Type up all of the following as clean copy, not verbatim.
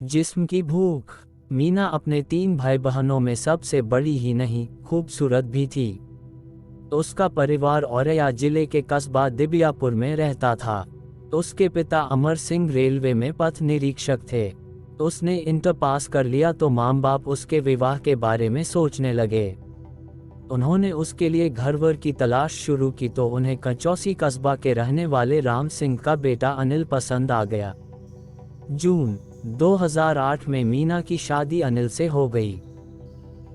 जिस्म की भूख। मीना अपने 3 भाई बहनों में सबसे बड़ी ही नहीं, खूबसूरत भी थी। उसका परिवार औरैया जिले के कस्बा दिबियापुर में रहता था। उसके पिता अमर सिंह रेलवे में पथ निरीक्षक थे। उसने इंटर पास कर लिया तो माँ बाप उसके विवाह के बारे में सोचने लगे। उन्होंने उसके लिए घरवर की तलाश शुरू की तो उन्हें कंचौसी कस्बा के रहने वाले राम सिंह का बेटा अनिल पसंद आ गया। जून 2008 में मीना की शादी अनिल से हो गई।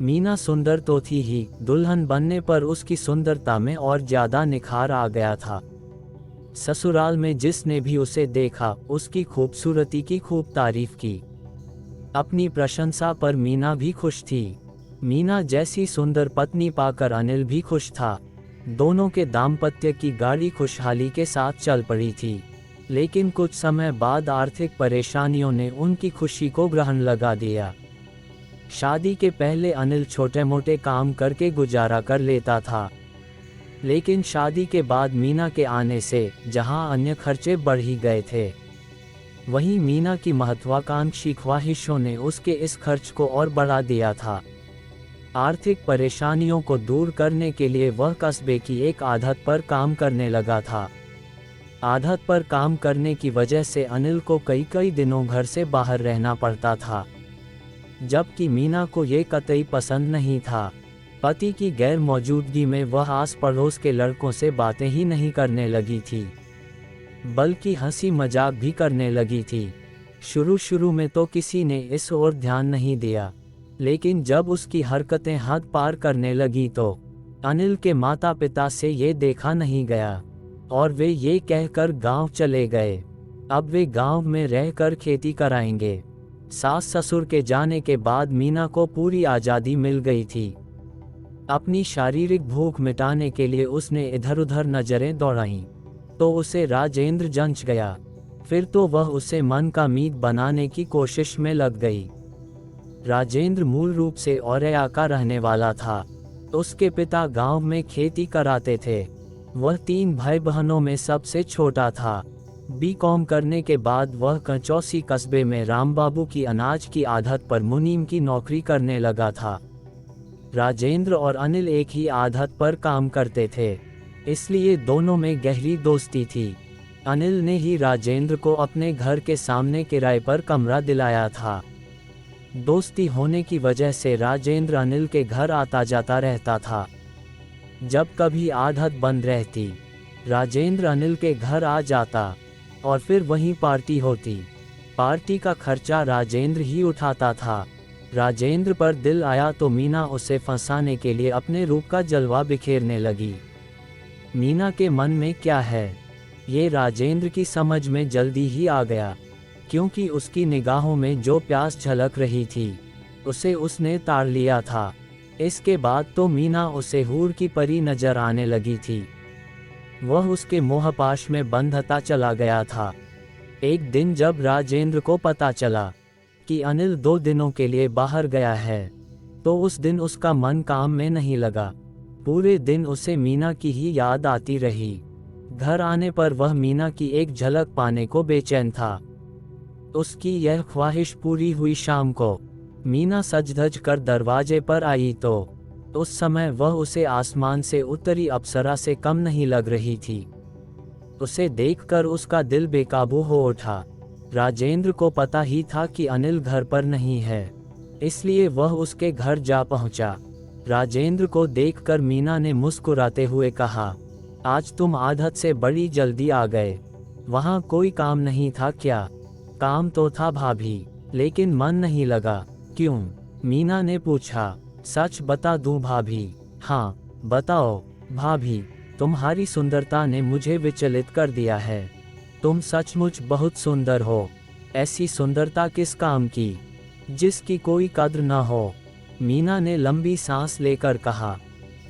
मीना सुंदर तो थी ही, दुल्हन बनने पर उसकी सुंदरता में और ज्यादा निखार आ गया था। ससुराल में जिसने भी उसे देखा, उसकी खूबसूरती की खूब तारीफ की। अपनी प्रशंसा पर मीना भी खुश थी। मीना जैसी सुंदर पत्नी पाकर अनिल भी खुश था। दोनों के दाम्पत्य की गाड़ी खुशहाली के साथ चल पड़ी थी। लेकिन कुछ समय बाद आर्थिक परेशानियों ने उनकी खुशी को ग्रहण लगा दिया। शादी के पहले अनिल छोटे मोटे काम करके गुजारा कर लेता था। लेकिन शादी के बाद मीना के आने से जहां अन्य खर्चे बढ़ ही गए थे, वहीं मीना की महत्वाकांक्षी ख्वाहिशों ने उसके इस खर्च को और बढ़ा दिया था। आर्थिक परेशानियों को दूर करने के लिए वह कस्बे की एक आदत पर काम करने लगा था। आदत पर काम करने की वजह से अनिल को कई दिनों घर से बाहर रहना पड़ता था, जबकि मीना को ये कतई पसंद नहीं था। पति की गैर मौजूदगी में वह आस पड़ोस के लड़कों से बातें ही नहीं करने लगी थी, बल्कि हंसी मजाक भी करने लगी थी। शुरू में तो किसी ने इस ओर ध्यान नहीं दिया, लेकिन जब उसकी हरकतें हद पार करने लगी तो अनिल के माता पिता से ये देखा नहीं गया और वे ये कहकर गांव चले गए। अब वे गांव में रहकर खेती कराएंगे। सास ससुर के जाने के बाद मीना को पूरी आज़ादी मिल गई थी। अपनी शारीरिक भूख मिटाने के लिए उसने इधर उधर नजरें दौड़ाईं, तो उसे राजेंद्र जंच गया। फिर तो वह उसे मन का मीत बनाने की कोशिश में लग गई। राजेंद्र मूल रूप से औरैया का रहने वाला था। उसके पिता गांव में खेती कराते थे। वह 3 भाई बहनों में सबसे छोटा था। बीकॉम करने के बाद वह कंचौसी कस्बे में रामबाबू की अनाज की आढ़त पर मुनीम की नौकरी करने लगा था। राजेंद्र और अनिल एक ही आढ़त पर काम करते थे, इसलिए दोनों में गहरी दोस्ती थी। अनिल ने ही राजेंद्र को अपने घर के सामने किराए पर कमरा दिलाया था। दोस्ती होने की वजह से राजेंद्र अनिल के घर आता जाता रहता था। जब कभी आढ़त बंद रहती, राजेंद्र अनिल के घर आ जाता और फिर वहीं पार्टी होती। पार्टी का खर्चा राजेंद्र ही उठाता था। राजेंद्र पर दिल आया तो मीना उसे फंसाने के लिए अपने रूप का जलवा बिखेरने लगी। मीना के मन में क्या है, ये राजेंद्र की समझ में जल्दी ही आ गया, क्योंकि उसकी निगाहों में जो प्यास झलक रही थी, उसे उसने ताड़ लिया था। इसके बाद तो मीना उसे हूर की परी नजर आने लगी थी। वह उसके मोहपाश में बंधता चला गया था। एक दिन जब राजेंद्र को पता चला कि अनिल 2 दिनों के लिए बाहर गया है, तो उस दिन उसका मन काम में नहीं लगा। पूरे दिन उसे मीना की ही याद आती रही। घर आने पर वह मीना की एक झलक पाने को बेचैन था। उसकी यह ख्वाहिश पूरी हुई शाम को मीना सज-धज कर दरवाजे पर आई तो उस समय वह उसे आसमान से उतरी अप्सरा से कम नहीं लग रही थी। उसे देखकर उसका दिल बेकाबू हो उठा। राजेंद्र को पता ही था कि अनिल घर पर नहीं है, इसलिए वह उसके घर जा पहुंचा। राजेंद्र को देखकर मीना ने मुस्कुराते हुए कहा, आज तुम आढ़त से बड़ी जल्दी आ गए। वहाँ कोई काम नहीं था क्या? काम तो था भाभी, लेकिन मन नहीं लगा। क्यों? मीना ने पूछा। सच बता दूं भाभी? हाँ बताओ भाभी, तुम्हारी सुंदरता ने मुझे विचलित कर दिया है। तुम सचमुच बहुत सुंदर हो। ऐसी सुंदरता किस काम की, जिसकी कोई कद्र न हो? मीना ने लंबी सांस लेकर कहा,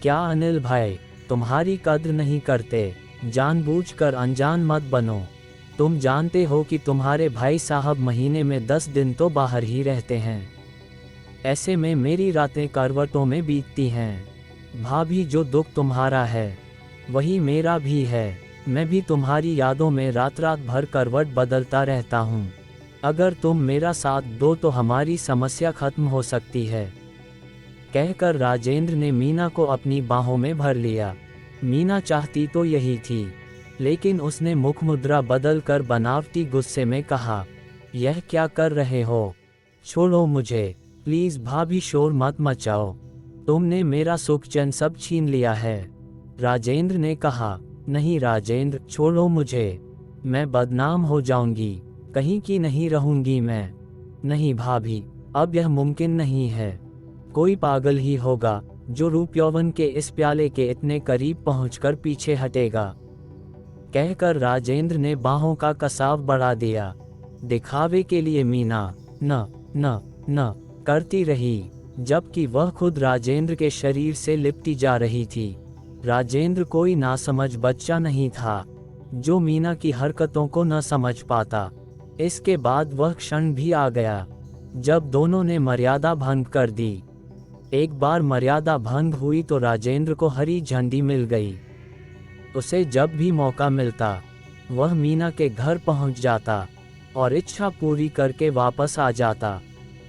क्या अनिल भाई तुम्हारी कद्र नहीं करते? जानबूझकर अनजान मत बनो। तुम जानते हो कि तुम्हारे भाई साहब महीने में 10 दिन तो बाहर ही रहते हैं। ऐसे में मेरी रातें करवटों में बीतती हैं। भाभी, जो दुख तुम्हारा है वही मेरा भी है। मैं भी तुम्हारी यादों में रात रात भर करवट बदलता रहता हूँ। अगर तुम मेरा साथ दो तो हमारी समस्या खत्म हो सकती है। कहकर राजेंद्र ने मीना को अपनी बाहों में भर लिया। मीना चाहती तो यही थी, लेकिन उसने मुख मुद्रा बदल कर बनावटी गुस्से में कहा, यह क्या कर रहे हो? छोड़ो मुझे, प्लीज भाभी, शोर मत मचाओ, तुमने मेरा सुख चैन सब छीन लिया है। राजेंद्र ने कहा, नहीं राजेंद्र, छोड़ो मुझे, मैं बदनाम हो जाऊंगी, कहीं की नहीं रहूंगी मैं। नहीं भाभी, अब यह मुमकिन नहीं है, कोई पागल ही होगा जो रूप यौवन के इस प्याले के इतने करीब पहुंचकर पीछे हटेगा। कहकर राजेंद्र ने बाहों का कसाव बढ़ा दिया। दिखावे के लिए मीना न न न करती रही, जबकि वह खुद राजेंद्र के शरीर से लिपटी जा रही थी। राजेंद्र कोई नासमझ बच्चा नहीं था जो मीना की हरकतों को न समझ पाता। इसके बाद वह क्षण भी आ गया जब दोनों ने मर्यादा भंग कर दी। एक बार मर्यादा भंग हुई तो राजेंद्र को हरी झंडी मिल गई। उसे जब भी मौका मिलता वह मीना के घर पहुंच जाता और इच्छा पूरी करके वापस आ जाता।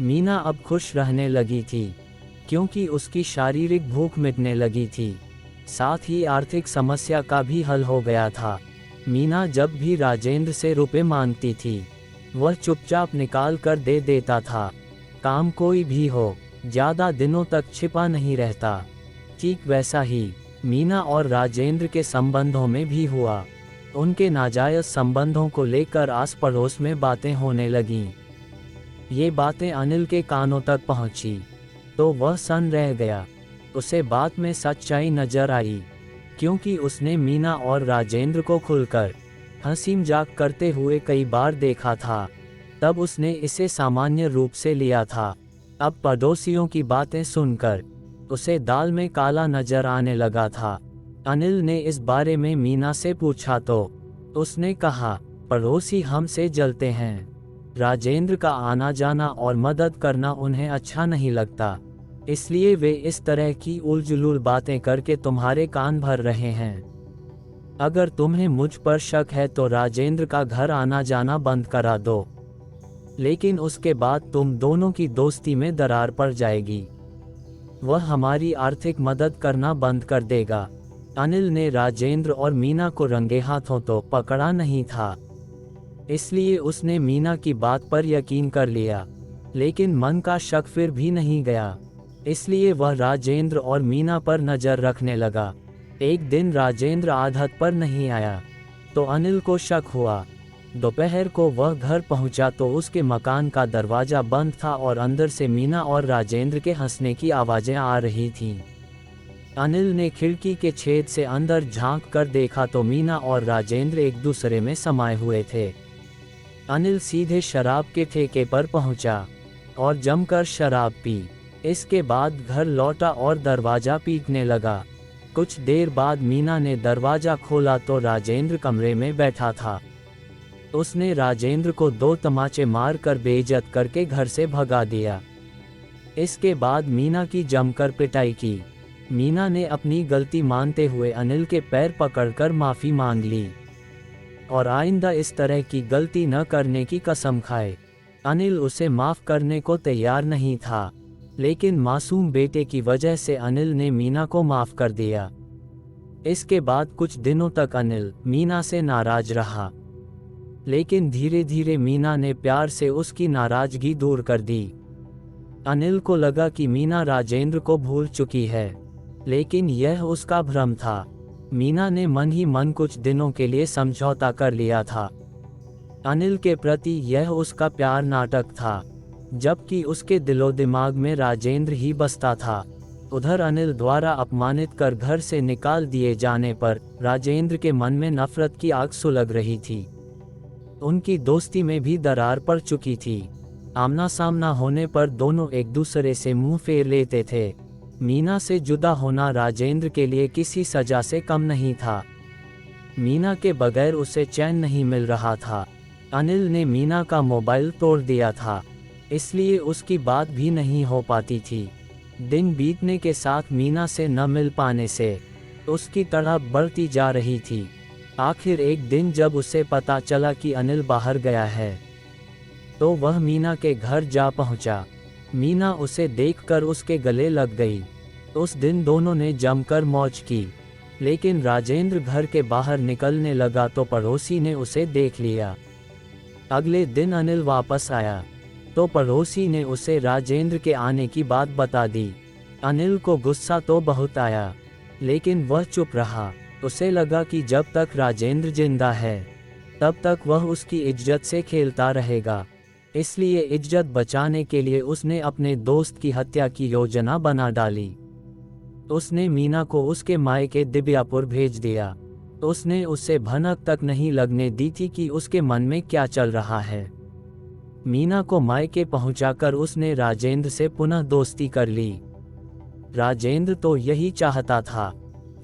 मीना अब खुश रहने लगी थी, क्योंकि उसकी शारीरिक भूख मिटने लगी थी, साथ ही आर्थिक समस्या का भी हल हो गया था। मीना जब भी राजेंद्र से रुपए मांगती थी वह चुपचाप निकाल कर दे देता था। काम कोई भी हो, ज़्यादा दिनों तक छिपा नहीं रहता। ठीक वैसा ही मीना और राजेंद्र के संबंधों में भी हुआ। उनके नाजायज संबंधों को लेकर आस पड़ोस में बातें होने लगीं। ये बातें अनिल के कानों तक पहुंची तो वह सन्न रह गया। उसे बात में सच्चाई नजर आई, क्योंकि उसने मीना और राजेंद्र को खुलकर हंसी मजाक करते हुए कई बार देखा था। तब उसने इसे सामान्य रूप से लिया था। अब पड़ोसियों की बातें सुनकर उसे दाल में काला नजर आने लगा था। अनिल ने इस बारे में मीना से पूछा तो उसने कहा, पड़ोसी हमसे जलते हैं। राजेंद्र का आना जाना और मदद करना उन्हें अच्छा नहीं लगता, इसलिए वे इस तरह की उलझुल बातें करके तुम्हारे कान भर रहे हैं। अगर तुम्हें मुझ पर शक है तो राजेंद्र का घर आना जाना बंद करा दो, लेकिन उसके बाद तुम दोनों की दोस्ती में दरार पड़ जाएगी। वह हमारी आर्थिक मदद करना बंद कर देगा। अनिल ने राजेंद्र और मीना को रंगे हाथों तो पकड़ा नहीं था, इसलिए उसने मीना की बात पर यकीन कर लिया, लेकिन मन का शक फिर भी नहीं गया, इसलिए वह राजेंद्र और मीना पर नजर रखने लगा। एक दिन राजेंद्र आदत पर नहीं आया तो अनिल को शक हुआ। दोपहर को वह घर पहुंचा तो उसके मकान का दरवाजा बंद था और अंदर से मीना और राजेंद्र के हंसने की आवाजें आ रही थीं। अनिल ने खिड़की के छेद से अंदर झांक कर देखा तो मीना और राजेंद्र एक दूसरे में समाये हुए थे। अनिल सीधे शराब के ठेके पर पहुंचा और जमकर शराब पी। इसके बाद घर लौटा और दरवाजा पीटने लगा। कुछ देर बाद मीना ने दरवाजा खोला तो राजेंद्र कमरे में बैठा था। उसने राजेंद्र को 2 तमाचे मार कर बेइज्जत करके घर से भगा दिया। इसके बाद मीना की जमकर पिटाई की। मीना ने अपनी गलती मानते हुए अनिल के पैर पकड़कर माफ़ी मांग ली और आइंदा इस तरह की गलती न करने की कसम खाए। अनिल उसे माफ़ करने को तैयार नहीं था, लेकिन मासूम बेटे की वजह से अनिल ने मीना को माफ़ कर दिया। इसके बाद कुछ दिनों तक अनिल मीना से नाराज रहा, लेकिन धीरे धीरे मीना ने प्यार से उसकी नाराज़गी दूर कर दी। अनिल को लगा कि मीना राजेंद्र को भूल चुकी है, लेकिन यह उसका भ्रम था। मीना ने मन ही मन कुछ दिनों के लिए समझौता कर लिया था। अनिल के प्रति यह उसका प्यार नाटक था, जबकि उसके दिलो दिमाग में राजेंद्र ही बसता था। उधर अनिल द्वारा अपमानित कर घर से निकाल दिए जाने पर राजेंद्र के मन में नफरत की आग सुलग रही थी। उनकी दोस्ती में भी दरार पड़ चुकी थी। आमना सामना होने पर दोनों एक दूसरे से मुंह फेर लेते थे। मीना से जुदा होना राजेंद्र के लिए किसी सजा से कम नहीं था। मीना के बगैर उसे चैन नहीं मिल रहा था। अनिल ने मीना का मोबाइल तोड़ दिया था, इसलिए उसकी बात भी नहीं हो पाती थी। दिन बीतने के साथ मीना से न मिल पाने से उसकी तड़प बढ़ती जा रही थी। आखिर एक दिन जब उसे पता चला कि अनिल बाहर गया है, तो वह मीना के घर जा पहुंचा। मीना उसे देखकर उसके गले लग गई। उस दिन दोनों ने जमकर मौज की। लेकिन राजेंद्र घर के बाहर निकलने लगा तो पड़ोसी ने उसे देख लिया। अगले दिन अनिल वापस आया तो पड़ोसी ने उसे राजेंद्र के आने की बात बता दी। अनिल को गुस्सा तो बहुत आया, लेकिन वह चुप रहा। उसे लगा कि जब तक राजेंद्र जिंदा है तब तक वह उसकी इज्जत से खेलता रहेगा। इसलिए इज्जत बचाने के लिए उसने अपने दोस्त की हत्या की योजना बना डाली। उसने मीना को उसके मायके दिबियापुर भेज दिया। उसने उससे भनक तक नहीं लगने दी थी कि उसके मन में क्या चल रहा है। मीना को मायके पहुंचाकर उसने राजेंद्र से पुनः दोस्ती कर ली। राजेंद्र तो यही चाहता था,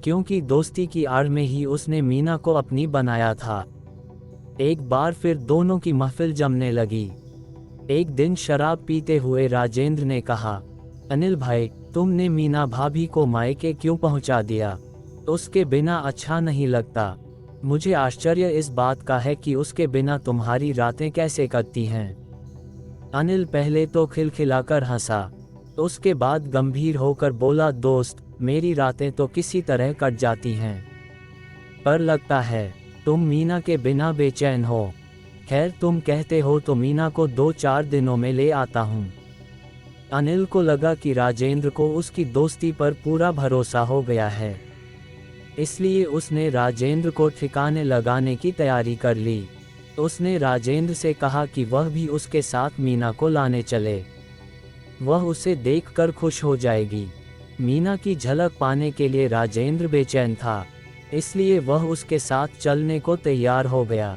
क्योंकि दोस्ती की आड़ में ही उसने मीना को अपनी बनाया था। एक बार फिर दोनों की महफिल जमने लगी। एक दिन शराब पीते हुए राजेंद्र ने कहा, अनिल भाई, तुमने मीना भाभी को मायके क्यों पहुंचा दिया? उसके बिना अच्छा नहीं लगता। मुझे आश्चर्य इस बात का है कि उसके बिना तुम्हारी रातें कैसे कटती हैं। अनिल पहले तो खिलखिलाकर हंसा, उसके बाद गंभीर होकर बोला, दोस्त, मेरी रातें तो किसी तरह कट जाती हैं, पर लगता है तुम मीना के बिना बेचैन हो। खैर, तुम कहते हो तो मीना को 2-4 दिनों में ले आता हूँ। अनिल को लगा कि राजेंद्र को उसकी दोस्ती पर पूरा भरोसा हो गया है, इसलिए उसने राजेंद्र को ठिकाने लगाने की तैयारी कर ली। उसने राजेंद्र से कहा कि वह भी उसके साथ मीना को लाने चले। वह उसे देखकर खुश हो जाएगी। मीना की झलक पाने के लिए राजेंद्र बेचैन था, इसलिए वह उसके साथ चलने को तैयार हो गया।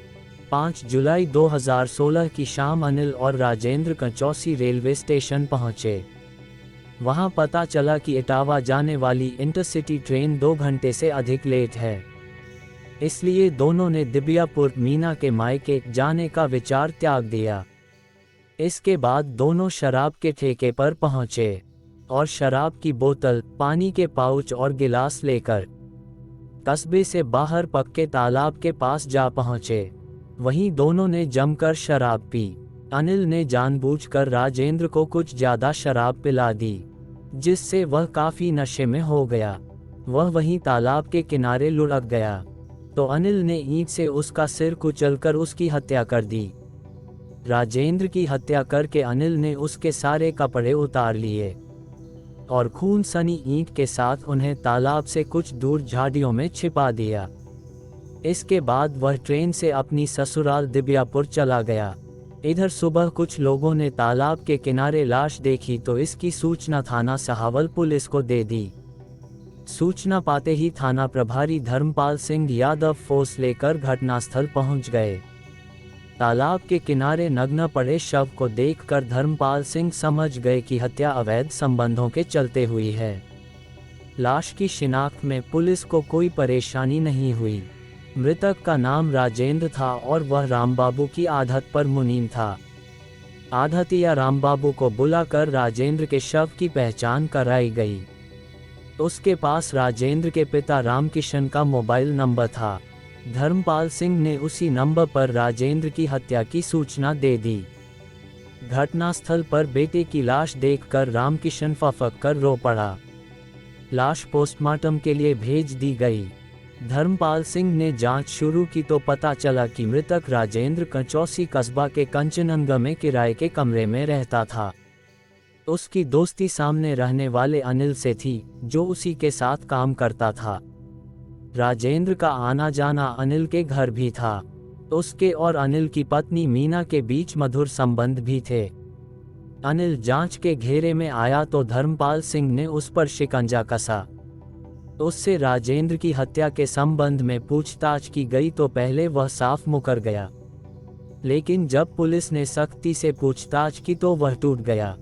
5 जुलाई 2016 की शाम अनिल और राजेंद्र कंचौसी रेलवे स्टेशन पहुंचे। वहां पता चला कि इटावा जाने वाली इंटरसिटी ट्रेन 2 घंटे से अधिक लेट है। इसलिए दोनों ने दिबियापुर मीना के मायके जाने का विचार त्याग दिया। इसके बाद दोनों शराब के ठेके पर पहुंचे और शराब की बोतल, पानी के पाउच और गिलास लेकर कस्बे से बाहर पक्के तालाब के पास जा पहुंचे। वहीं दोनों ने जमकर शराब पी। अनिल ने जानबूझकर राजेंद्र को कुछ ज्यादा शराब पिला दी, जिससे वह काफी नशे में हो गया। वह वहीं तालाब के किनारे लुढ़क गया तो अनिल ने ईंट से उसका सिर कुचलकर उसकी हत्या कर दी। राजेंद्र की हत्या करके अनिल ने उसके सारे कपड़े उतार लिए और खून सनी ईंट के साथ उन्हें तालाब से कुछ दूर झाड़ियों में छिपा दिया। इसके बाद वह ट्रेन से अपनी ससुराल दिबियापुर चला गया। इधर सुबह कुछ लोगों ने तालाब के किनारे लाश देखी तो इसकी सूचना थाना सहावल पुलिस को दे दी। सूचना पाते ही थाना प्रभारी धर्मपाल सिंह यादव फोर्स लेकर घटनास्थल पहुंच गए। तालाब के किनारे नग्न पड़े शव को देखकर धर्मपाल सिंह समझ गए कि हत्या अवैध संबंधों के चलते हुई है। लाश की शिनाख्त में पुलिस को कोई परेशानी नहीं हुई। मृतक का नाम राजेंद्र था और वह रामबाबू की आदत पर मुनीम था। आढ़तिया रामबाबू को बुलाकर राजेंद्र के शव की पहचान कराई गई। उसके पास राजेंद्र के पिता रामकिशन का मोबाइल नंबर था। धर्मपाल सिंह ने उसी नंबर पर राजेंद्र की हत्या की सूचना दे दी। घटनास्थल पर बेटे की लाश देखकर रामकिशन फफक कर रो पड़ा। लाश पोस्टमार्टम के लिए भेज दी गई। धर्मपाल सिंह ने जांच शुरू की तो पता चला कि मृतक राजेंद्र कंचौसी कस्बा के कंचनंगा में किराए के कमरे में रहता था। उसकी दोस्ती सामने रहने वाले अनिल से थी, जो उसी के साथ काम करता था। राजेंद्र का आना जाना अनिल के घर भी था। उसके और अनिल की पत्नी मीना के बीच मधुर संबंध भी थे। अनिल जांच के घेरे में आया तो धर्मपाल सिंह ने उस पर शिकंजा कसा। उससे राजेंद्र की हत्या के संबंध में पूछताछ की गई तो पहले वह साफ मुकर गया, लेकिन जब पुलिस ने सख्ती से पूछताछ की तो वह टूट गया।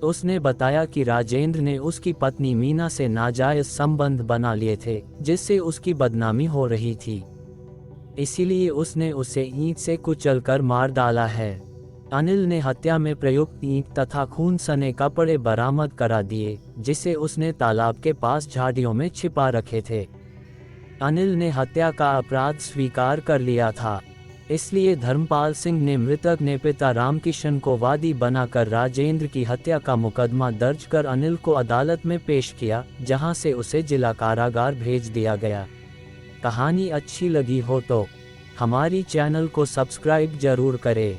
उसने बताया कि राजेंद्र ने उसकी पत्नी मीना से नाजायज संबंध बना लिए थे, जिससे उसकी बदनामी हो रही थी। इसीलिए उसने उसे ईंट से कुचलकर मार डाला है। अनिल ने हत्या में प्रयुक्त ईंट तथा खून सने कपड़े बरामद करा दिए, जिसे उसने तालाब के पास झाड़ियों में छिपा रखे थे। अनिल ने हत्या का अपराध स्वीकार कर लिया था। इसलिए धर्मपाल सिंह ने मृतक ने पिता रामकिशन को वादी बनाकर राजेंद्र की हत्या का मुकदमा दर्ज कर अनिल को अदालत में पेश किया, जहां से उसे जिला कारागार भेज दिया गया। कहानी अच्छी लगी हो तो हमारी चैनल को सब्सक्राइब जरूर करें।